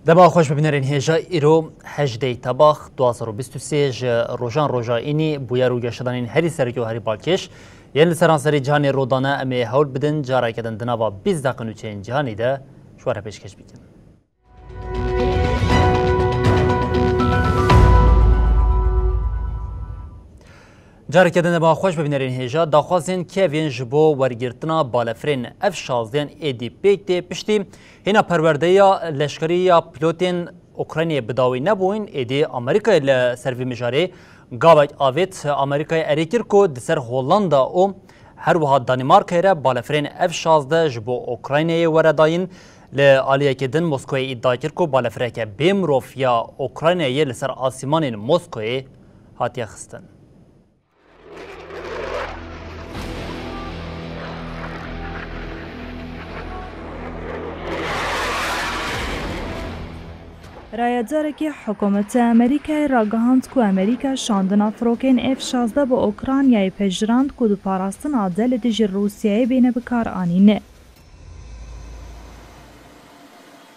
دبا خوش ببینرین هجا ایرو 18 تباخ 2023 روزان روزاینی بویا رو گشتنین هری سرکی و هری بالکش یعنی سرانسری جهانی رودانه امی هول بدن جارای کدن دنوا 20 دقیقه چین جهانی ده شواره پیشکش بیدن. جارای کدن با خوش ببینرین هجا داخوازین که وین جبو ورگرتنا بالفرین F-16 ایدی پیکتی پشتی هینا پرورده یا لشکری یا پیلوتین اوکراینی بداوی نبوین ایدی امریکای لسروی مجاری گاوید آوید امریکای اریکر کو دسر هولندا او هر وها دانمارک را بالفرین F-16 جبو اوکراینی ورداین لآلیه کدن موسکوی ادعا کرد کو بالفرک بیمروف یا اوکراینی لسر آسمان موسکوی هاتیه خستن. رایدارکی حکومت امریکای راگهاند که امریکا شاندنا فروکین F-16 با اوکراینیای پجراند که دو پاراستن عدل دیج روسیای بین بکار آنینه.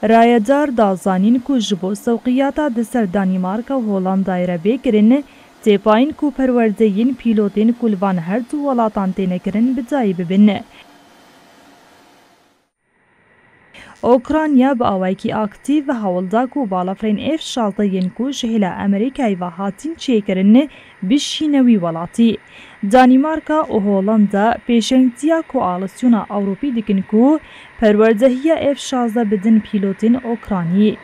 رایدار دازانین که جبو سوقیاتا دسر دانمارکا و هولندای را بگرن تیپاین که پروردهین پیلوتین کلوان هر دو ولاتان تینکرن بدایی ببینه. اوکراینیا با آوایکی اکتیو و هولدا کو بالافرین F-16 ینکو جهلا امریکای و هاتین چیکرن بشینوی ولاتی. دانمارکا و هولندا پیشنگتیا کو آلسیونا اوروپی دکن کو پروردهی F-16 بدن پیلوتین اوکراینی.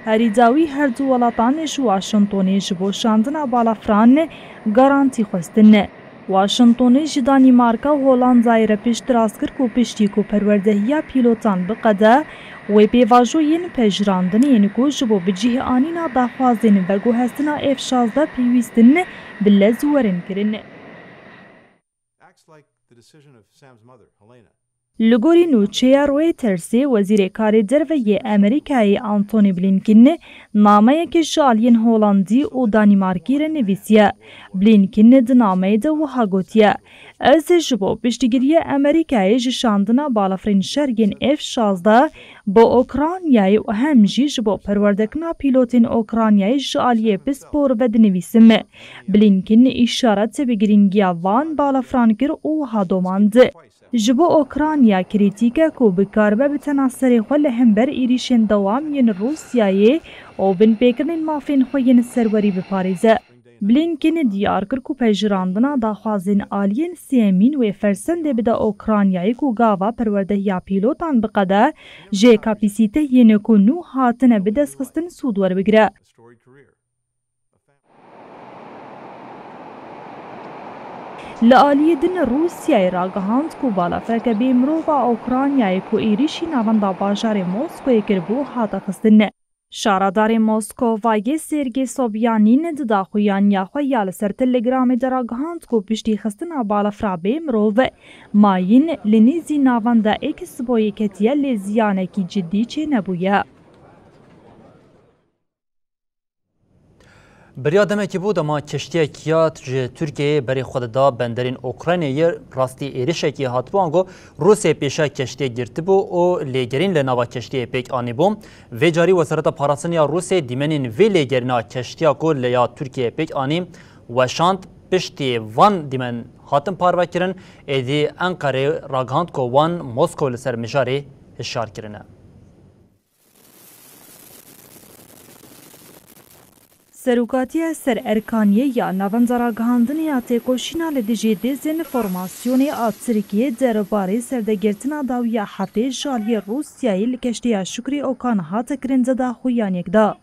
هریداوی هر دو ولاتانش واشنطنیش بو شاندنا بالافران گارانتی خواستن. واشنطنی جی دانمارکا و هولندای را پیشت راست کرد که پیشتی که پروردهی پیلوتان بقده و پیواجوین پجراندن یعنی که جبو بجیه آنینا داخوازین و گوهستنا F-16 پیویستن بلزورن کرن. لگوری نوچه رویترسی وزیر کار دروی امریکای آنتونی بلینکن نامه که جالین هولندی و دانمارکی را نویسیه. بلینکن دنامه ده و هاگوتیه. از جبو پشتگیری امریکای جشاندنا بالافرین شرگین F-16 با اوکراینیای و همجی جبو پروردکنا پیلوتین اوکراینیای جالیه پسپور و دنویسم. بلینکن اشارت بگرینگیا وان بالافران کر و هادوماند. جبو اوکراینیا کریتیکا کو بکاربه بتناصری خل همبر ایریشن دوام ین روسیای او بن پیکرین مافین خوین سروری بپاریزه. بلینکن دیار کر کو پجراندنا داخوازین آلین سیمین و فرسنده بده اوکراینیای کو گاوا پرورده یا پیلوتان بقده جه کپیسیته ین کو نو هاتنه بدست خستن سودور بگره. لآلیه دن روسیای راگهاند کو بالافرک بیمرو و اوکراینیای کو ایریشی نواندا باجار موسکوی کربو هاتا خستن. شاردار موسکو وای سرگی سوبیانین دداخویان یا خویال سر تلگرام دراگهاند کو پشتی خستن بالافرا بیمرو و ماین لنیزی نواندا اکس بوی کتیه لزیانه کی جدی چه نبویه. بریا دمکی بود اما کشتی کیات ترکیه بری خود دا بندرین اوکراینی راستی ایریشه کی هات بانگو روسیه پیشا کشتی گرتی بو او لیگرین لناوا کشتی پیک آنی بوم و جاری وزارت پاراسنیا روسیه دیمنین وی لیگرینا کشتی کو لیا ترکیه پیک آنی و شانت پشتی وان دیمن هاتم پاروا کرن ایدی انقره راگهاند کو وان موسکو لسر مجاری هشار کرنه. سروکاتی سر ارکانیه یا نوانزاراگهاندن یا تکوشینا لدیجی دیزن فرماسیونی آتسریکیه درباره سردگرتنا داویا حتی جالی روسیایی لکشتی شکری اوکان هات کرن زده خویان یک دا.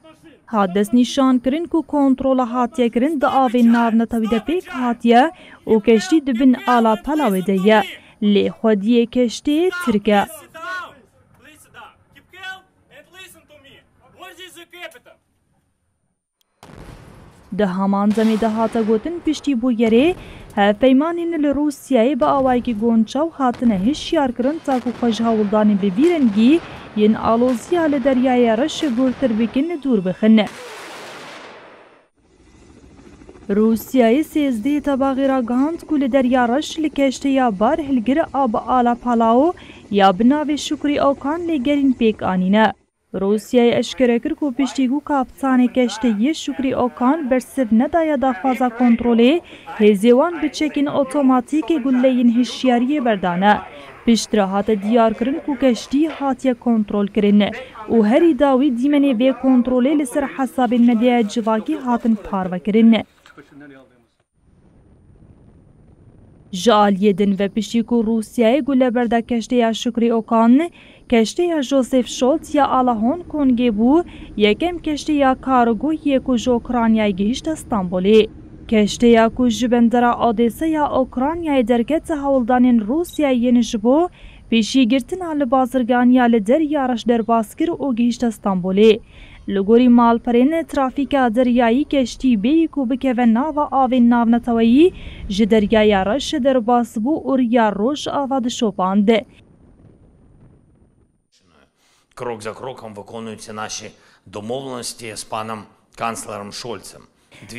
حادث نشان کرن کو کنترول هاتیه کرن دا آوین ناو نتاویده پیک هاتیه و کشتی دبن آلا پلاویده یه. لێ خودیە کەشتەیە ترکە. ده هەمان زەمێدا هاتە گوتن پشتی بۆ گەرێ هەفپەیمانین لە رووسیایە بە ئاوایەکی گۆنچاو هاتنە هشیارکردن تاکو خۆش هەوڵدانی ببیرەنگی یەن ئالۆزیا لە دەریایە ڕەشە گورتر بکن دوور بخن. رووسیای سێزدەی تەباغی ڕاگەهاند کو لە دەریا ڕەش لە کەشتەیە بار هەلگرە ئابە ئالا پالاو یا بناوێ شکری ئەوکان لێگەرین پێکانینە. رووسیای ئەشکرە کرد و پشتیگو کاپتانی کەشتەیە شکری ئەوکان بەرسەر نەدایە داخوازە کۆنتڕۆلێ هێزێوان بچەکین ئۆتۆماتیکێ گولەین هشیاریە بەردانە. پشترە هاتە دیارکردن و کەشتی هاتیە کۆنتڕۆلکردن و هەری داوی دیمەنێ بێ کۆنتڕۆلێ لەسەر حەسابێن مەدیایە جڤاکی هاتن پارڤەکردن. ژالیێدن بە پشتیک و رووسیای گولەبەردە کەشتەیە شکری ئۆکان کەشتەیە ژۆسێف شۆلت یا ئاڵەهۆن کۆنگێ بوو یەکەم کەشتەیە کارگۆ یەک و ژۆکرانیای گەیشتە ستانبولێ. کەشتەیە کو ji bendera Odêseya Okraynayê derkete hewldanên Rûsyayê ji bo pêşîgirtina li bazirganiya li derya reş derbas kir û gihîşte Stenbolê. Li gorî malperên trafîka deryayî keştî bêyî ku bikeve nava avên navneteweyî ji deryaya reş derbas bû û riya roj ava dişopand. Крок за кроком виконуються наші домовленості з паном канцлером Шольцем.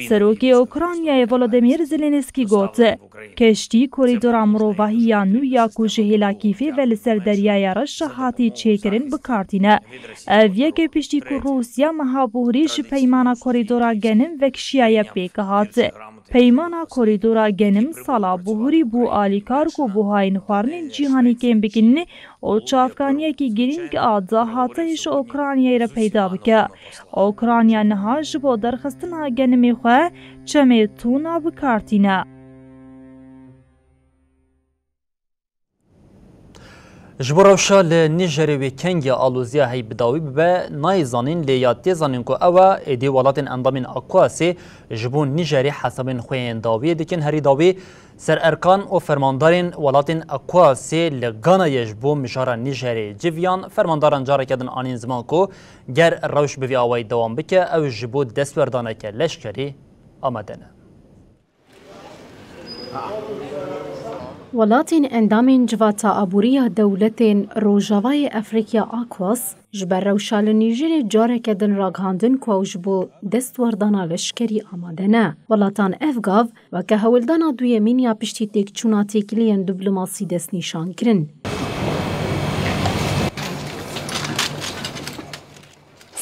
Serokê Okraynayê Volodymyr Zelenskî got keştî korîdora mirovahiya nû ya ku ji hêlakîfê ve li ser deryaya reş hatî çêkirin bikartîne. Ev yekê piştî ku Rûsya mehabûrî ji peymana korîdora genim ve kişiyaye pêk hat. Peymana korîdora genim sala buhurî bû alîkar ku buhayên xwarinên cîhanî kêm bikin û çavkaniyekî girîng a dahate ji Okraynayê re peyda bike. Okrayna niha ji bo derxistina genimê xwe çemê tûna bikartîne. Ji bo rewşa li Nîjerê wê kengê alûziya heybidawî bibe nayê zanîn lê ya tê zanîn ku ew e êdî welatên endamên Ekwasê ji bo Nîjerê hesabên xwe yên dawiyê dikin. Herî dawî sererkan û fermandarên welatên Ekwasê li Ganayê ji bo mijara Nîjerê civiyan fermandaran careke din anîn ziman ku ger rewş bi vî awayî dewam bike ew ji bo destwerdaneke leşkerî amade ne. Welatên endamên civata abûriya dewletên Rojavayê Efrîqiya Akwas ji ber rewşa li Nîjerê careke din ragihandin ku ew ji bo destwerdana leşkerî amade ne. Welatan ev gav weke hewildana duyemîn ya piştî têkçûna têkiliyên diplomasî destnîşan kirin.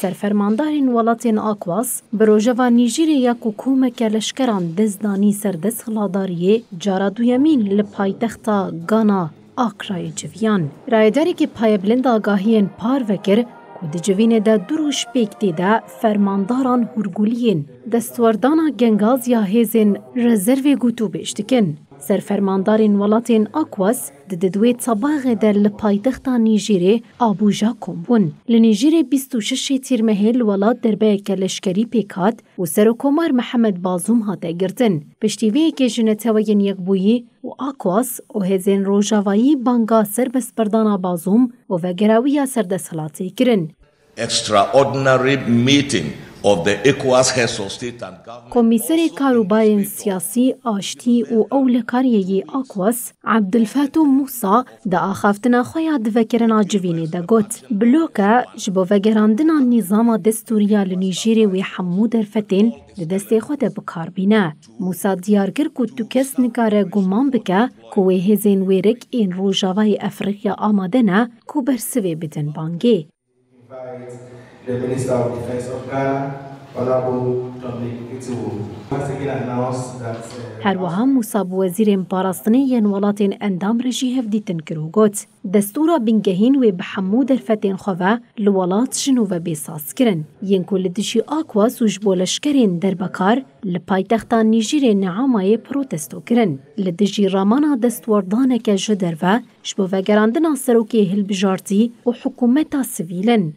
Serfermandarên welatên Akwas bi rojeva Nîjerê ya ku komeke leşkeran destdanî ser desthiladariyê cara duyemîn li paytexta Gana Akrayê civiyan. Rayederekî payebilind agahiyên par vekir ku di civînê de du roj pêk tê de fermandaran hûrguliyên destwerdana gengaz ya hêzên rezervê gotûbêj dikin. Serfermandarên welatên Akwas di didwê sebaxê de li paytexta Nîjerê Abuja kombûn. Li Nîjerê 26 Tîrmehê li welat derbeyeke leşkerî pêk hat û Serokkomar Mihemed Bazûm hate girtin. Piştîveyekê ji neteweyên Yekbûyî û Akwas û hêzên Rojavayî banga serbestberdana Bazûm û vegerewîya serdesthilatê kirin. Extraordinary meeting of the ECOWAS heads of state and government. Komîserê Karûbayên siyasî, aştî û ewlekariyê Akwas Abdulfetû Musa di axaftina xwe ya divekirina civînê de got. Bloke ji bo vegerandina nîzama destûriya li Nîjerê wê hemû derfetên li destê xwe de bikarbîne. Musa diyar kir ku tu kes nikare guman bike ku wê hêzên wêrek ên Rojavayê Efrîqiya amade ne ku bersivê bidin bangê. The Minister of Defense of Ghana, Honorable Dominic Ituwu. Once again announced that Herwiha Musa bi wezîrên parastinê yên welatên endam re jî hevdîtin kir û got destûra bingehîn wê bi hemû derfetên xwe ve li welat jin û ve bêsaz kirin. Yên ku li dijî Akwas û ji bo leşkerên derbekar li paytexta Nîjerê Neamayê protesto kirin. Li dijî ramana destwerdaneke ji derve ji bo vegerandina serokê hilbijartî û hikûmeta sivîlin.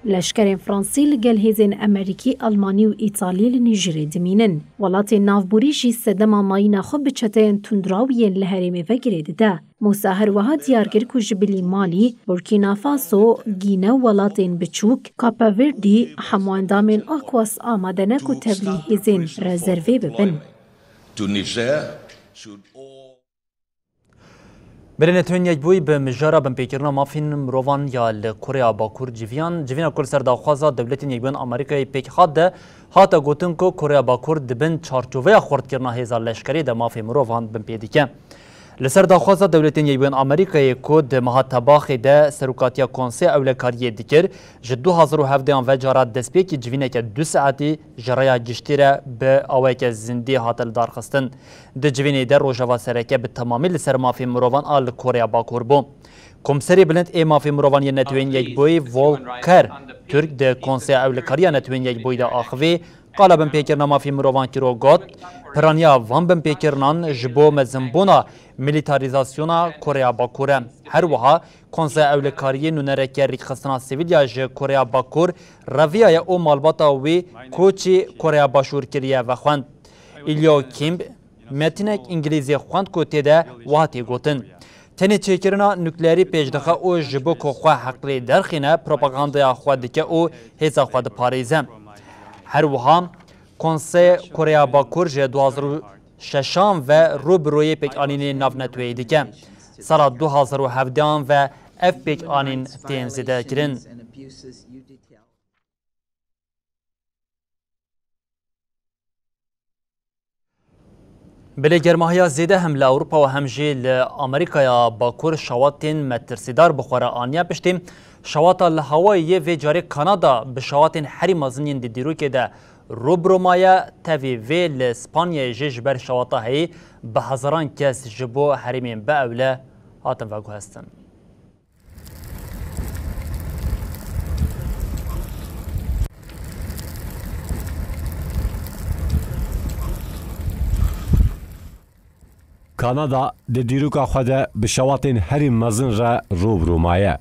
لشکرین فرانسی لگل هیزین امریکی، آلمانی و ایتالی لنیجری دمینن. ولات نافبوری جی سدما ماینا خو بچتین تندراویین لهرمی وگرید ده. موسی هروها دیارگر کو جبلی مالی، بورکینافاسو، گینه ولاتین بچوک، کاپاوردی، همواندامین آکواس آماده نکو تبلی هیزین رزروی ببن. برنتون یک بوی به مجارا بمپیکرنا مافین مروان یا لکوریا باکور جیویان کل سر داخوازا دولتین یک بین آمریکای پیک خاد ده هاتا گوتن که کوریا باکور دبن چارچوبه خورد کرنا هزار لشکری ده مافی مروان بمپیدیکه. لسر داخوازا دولتین یک بین آمریکای که ده مها تباخی ده سروکاتیا کنسی اولکاریه دیکر جد 2017 و جارات دسپیکی جوینه که 2 ساعتی جرایا گشتیره به آوه که زندی هاتل دارخستن. ده جوینه ده روژاوا سرکه به تمامی لسر مافی مروان آل کوریا باکور بو. کمسری بلند ای مافی مروان یه نتوین یک بوی والکر ترک ده کنسی اولکاریه نتوین یک بوی ده آخوی قالا بمپیکرنا مافی مروان کرو گوت پرانیا وان بمپیکرنان جبو مزنبونا میلیتاریزاسیونا کوریا باکوره. هر وها کنسه اولکاری نونرکی ریخستنا سیویلیا جه کوریا باکور رویای او مالباتا وی کوچی کوریا باشور کریه و خواند. ایلیو کیمب متینک انگلیزی خواند که تیده واتی گوتن. تنی چیکرنا نوکلیری پیجدخه او جبو که خواه حقلی درخینه پروپاگاندیا خواه دکه او هیزا خواه پاریزه. هر وها کنسه کوریا باکور جه 2006 و روبروی پیک آنین ناف نتوی دیگه. سال 2017 و اف پیک آنین تیم زیده کرن. بله گرماهیا زیده هم لأوروپا و هم جی لأمریکا باکور شواتین مترسیدار بخوره آنیا پشتیم شواتا لحوایی و جاری کانادا به شواتین حری مازنین دی دیرو که ده روبرومایا تاوی وی لسپانیا جیش بر شواتا هی به هزاران کس جبو حریمین به اوله هاتن وگو هستن. کانادا د دیروکا خوده به شواتین هری مزن را روبرومایه.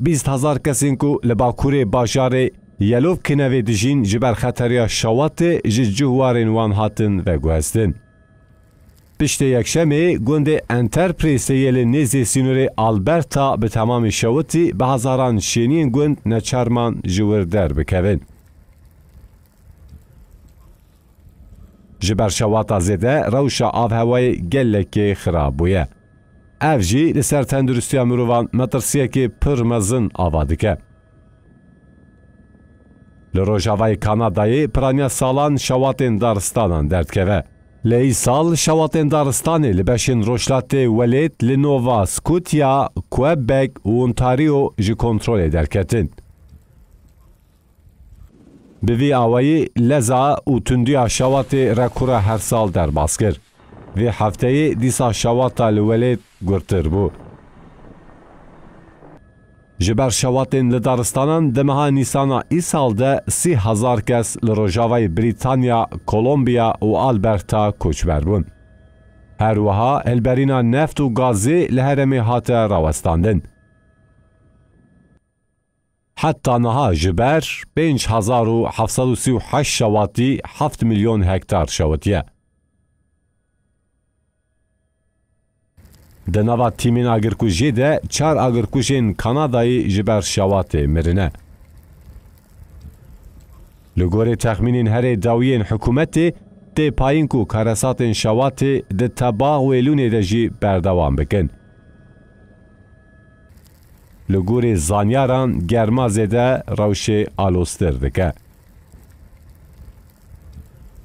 20,000 کسین کو لباکوری باجار یلوف کنوی دجین جبر خطریا شوات جوارین وان هاتن و گوهستن. پشت یک شمه گوند انترپریسیل نیزی سینوری آلبرتا به تمام شواتی به هزاران شینین گوند نچرمان جور در بکوین. جبر شواتا زیده روشا آف هوای گلکی خراب بویه. اف جی لسر تندرستی مروان مترسیه که پر مزن آواده که. لروجاوای کانادایی پرانیا سالان شواتین دارستانان درد که و. لی سال شواتین دارستانی لبشین روشلات ولید لنووا سکوتیا، کوبک و اونتاریو جی کنترول درکتین. بوی آوایی لزا و تندیا شوات رکورا هر سال در باسکر. وی هفته دیسا شواتا لولید گرتر بو. جبر شواتین لدارستانان دمها نیسانا ای سال ده 30,000 کس لروجاوای بریتانیا، کولومبیا و آلبرتا کوچبر بون. هر وها البرینا نفت و گازی لهرمی هاته راوستاندن. حتی نها جبر 5,738 شواتی 7 میلیون هکتار شواتیه. دنوا تیمین آگرکوژی ده 4 آگرکوژین کانادایی جبر شوات مرنه. لگور تخمینین هر داویین حکومتی ده پایین کو کارسات شوات ده تباغ ویلونه ده جی بردوام بکن. لگور زانیاران گرما زده روش آلوستر دکه.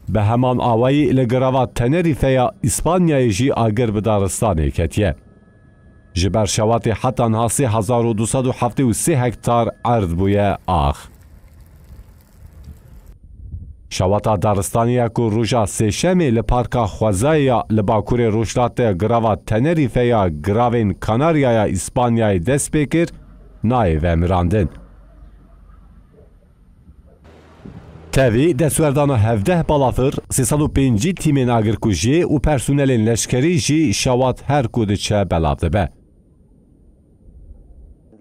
به همان آوایی لگراوات تنریفه یا اسپانیای جی آگر بدارستانی کتیه. جبر شواتی حتی نهاسی 1273 هکتار عرض بویه آخ. شواتا دارستانی که روژا سیشمی لپارکا خوزای یا لباکور روشلات گراوات تنریفه یا گراوین کاناریا یا اسپانیای دست بکر نای و مراندن. تاوی دستوردان 17 بالافر 305 تیمین آگرکوژی و پرسونلین لشکری جی شوات هر کود چه بلافده به.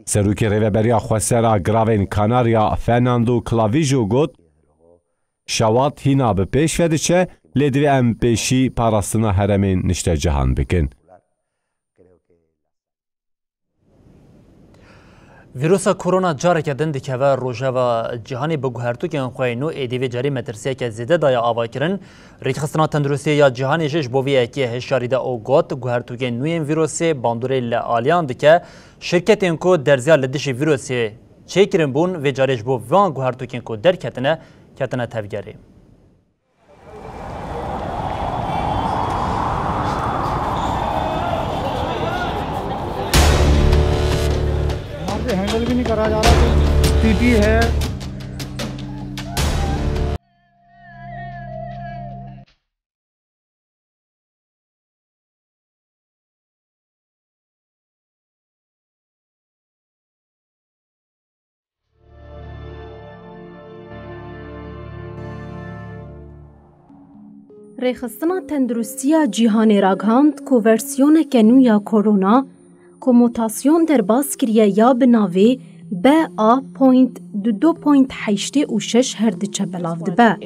سروکی ریوبریا خواسرا گراوین کاناریا فرناندو کلاویجو گوت شوات هینا به پیش ودیچه لیدوی ام پیشی پاراستنا هرمین نشته جهان بکن. ویروسا کرونا جارک دن دکوه روژه و جهانی بگوهرتو که انخواه نو ایدیوی جاری مترسیه که زیده دایا آوا کرن ریخستنا تندرستی یا جهانی جش بوی اکی هشاری دا او گوت گوهرتو که نوین ویروسی باندوری لآلیان دکه شرکت انکو درزیا لدش ویروسی چه کرن بون و جاریش بو وان گوهرتو که انکو در کتنه تفگری. हैंडल भी नहीं करा जा रहा तो स्थिति है। ریخستنا تندرستیا جیهانی راگهاند کو ورسیون کنو یا کرونا کو موتاسیون در باز کریه یا بناوی BA.2.86 هر دچه بلاف دبه.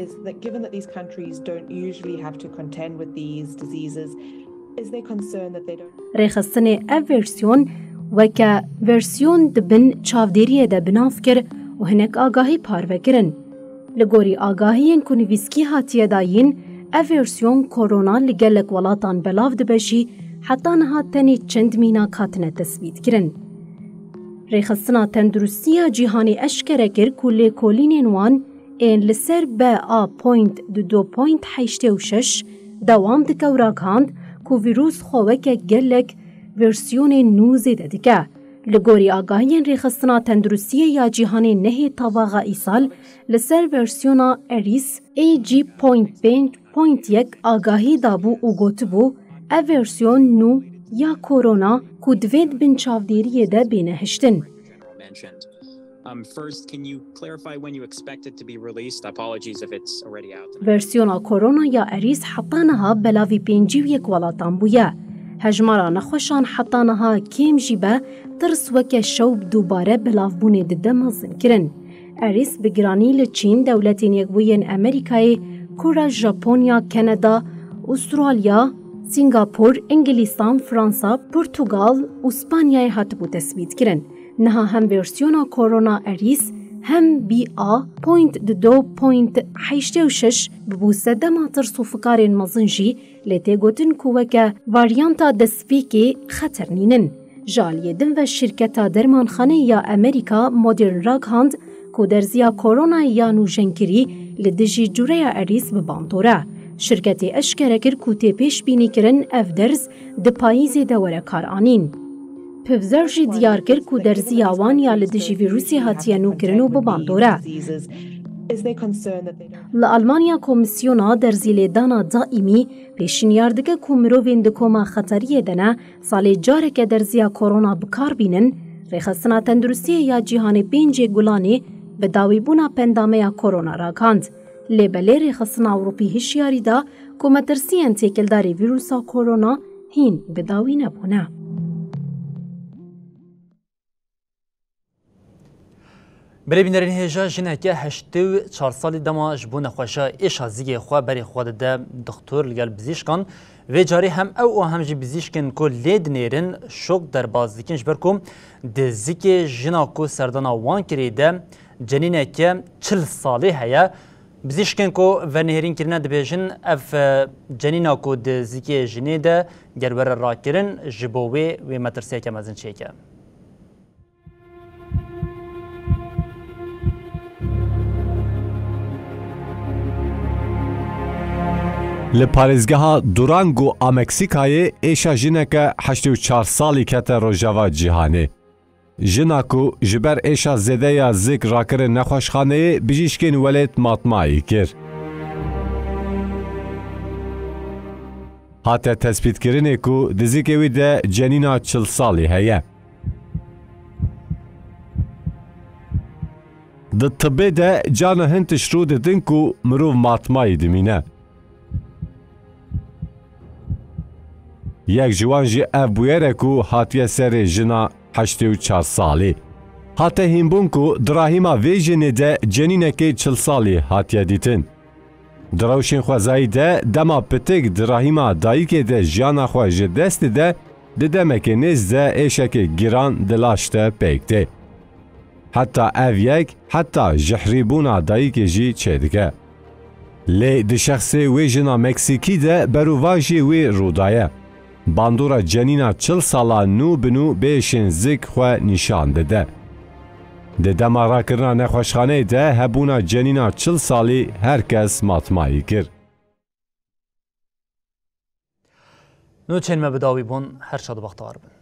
ریخستن او ورسیون وکه ورسیون دبن چاودیریه ده بناف کر و هنک آگاهی پارو کرن. لگوری آگاهیین کنویسکی هاتیه داین او ورسیون کرونا لگلک ولاتان بلاف دبشی حتی نها تنی چند مینا کاتنه تثبیت کرن. ریخستنا تندرستیا جیهانی اشکره کر کلی کولینین وان این لسر BA.2.86 دوام دکه و راگهاند که ویروس خواه که گلک ورسیون نو زیده دکه. لگوری آگاهین ریخستنا تندرستیا یا جیهانی نهی تواغا ایسال لسر ورسیونا اریس AG.5.1 آگاهی دابو و گوتبو او ورسیون نو یا کرونا کو دوید بن چاودیریه ده بینه هشتن. ورسیونا کرونا یا اریس حطانها بلاوی 51 ولاتان بویا. هجمارا نخوشان حطانها کیم جیبه ترس وکه شوب دوباره بلاو بونه ده مزن کرن. اریس بگرانی لچین دولتین یک بوین امریکای، کورا، ژاپنیا، کانادا، استرالیا، سنگاپور، انگلیستان، فرانسا، پرتغال و اسپانیای هاتبو تثبیت کرن. نها هم ورسیونا کرونا اریس هم BA.2.86 ببوسه دما ترسو فکارین مزنجی لیتی گوتن کوکه واریانتا دسپیکی خطر نینن. جالیه دن و شرکتا درمانخانه یا امریکا مدرن راگهاند کو درزیا کرونا یا نوژنکری لدجی جوره اریس ببانتوره. شرکتی اشکره کر کوتی پیش بینی کرن اف درز ده پاییزی دوره کار آنین. پفزرجی دیار کر کو درزی آوان یا لدجی ویروسی هاتیه نو کرنو بباندوره. لآلمانیا کمیسیونا درزی لیدانا دائمی پیشن یاردگه کو مرووین دکوما خطریه دنه سالی جاره که درزیا کرونا بکار بینن ریخستنا تندرستی یا جیهان پینجی گلانی به داوی بونا پندامه کرونا را کاند. لیبلی ریخستنا اوروپی هشیاری دا که مترسیان تیکلداری ویروسا کرونا هین به داوی نبونه. بری بینرین هجا جنکه 84 سالی دما جبو نخوشا ایش هزیگی خواه بری خود ده دکتر لگل بزیشکان و جاری هم او هم جی بزیشکن که لید نیرن شوک در بازدیکن جبرکم ده زیگی جناکو سردانا وان کری ده جنینه که 40 سالی هیا بزیشکن که ورنهرین کرنه دبیجن اف جنینه که ده زیگی جنی ده گربر را کرن جبوی و مترسیه که مزن چه که. لپارێزگەها دورانگ و ئامەکسیکایê êşa jineke 84 salî kete rojava cîhanê. Jina ku ji ber êşa zêdeya zik rakirin nexweşxaneyê bijîşkên welêt matmayî kir. Hate tespîtkirinê ku di zikê wî de cenîna 40 salî heye. Di tibê de cana hin tişrû didin ku mirov matmayî dimîne. Yek ji wan jî ev bûyere ku hatiye serê jina 84 salî. هاته هیمبون کو دراهیما وی جنه ده جنینکی 40 سالی هاتیه دیتن. دراوشین خوازایی ده دما پتک دراهیما داییکه ده جانا خواج دست ده دمک نیز ده ایشک گیران دلاشته پیکته. حتی اویک حتی جحریبونا داییکه جی چه دکه. لی ده شخص وی جنا مکسیکی ده برواجی وی رودایه. باندورا جنینا 40 سالا نو بنو بیشن زک خو نشان ده. ده دمارا کرنا نخوشخانه ده هبونا جنینا 40 سالی هرکس ماتمایی کرد. نو چین ما بداوی بون هر شاد بختار بن.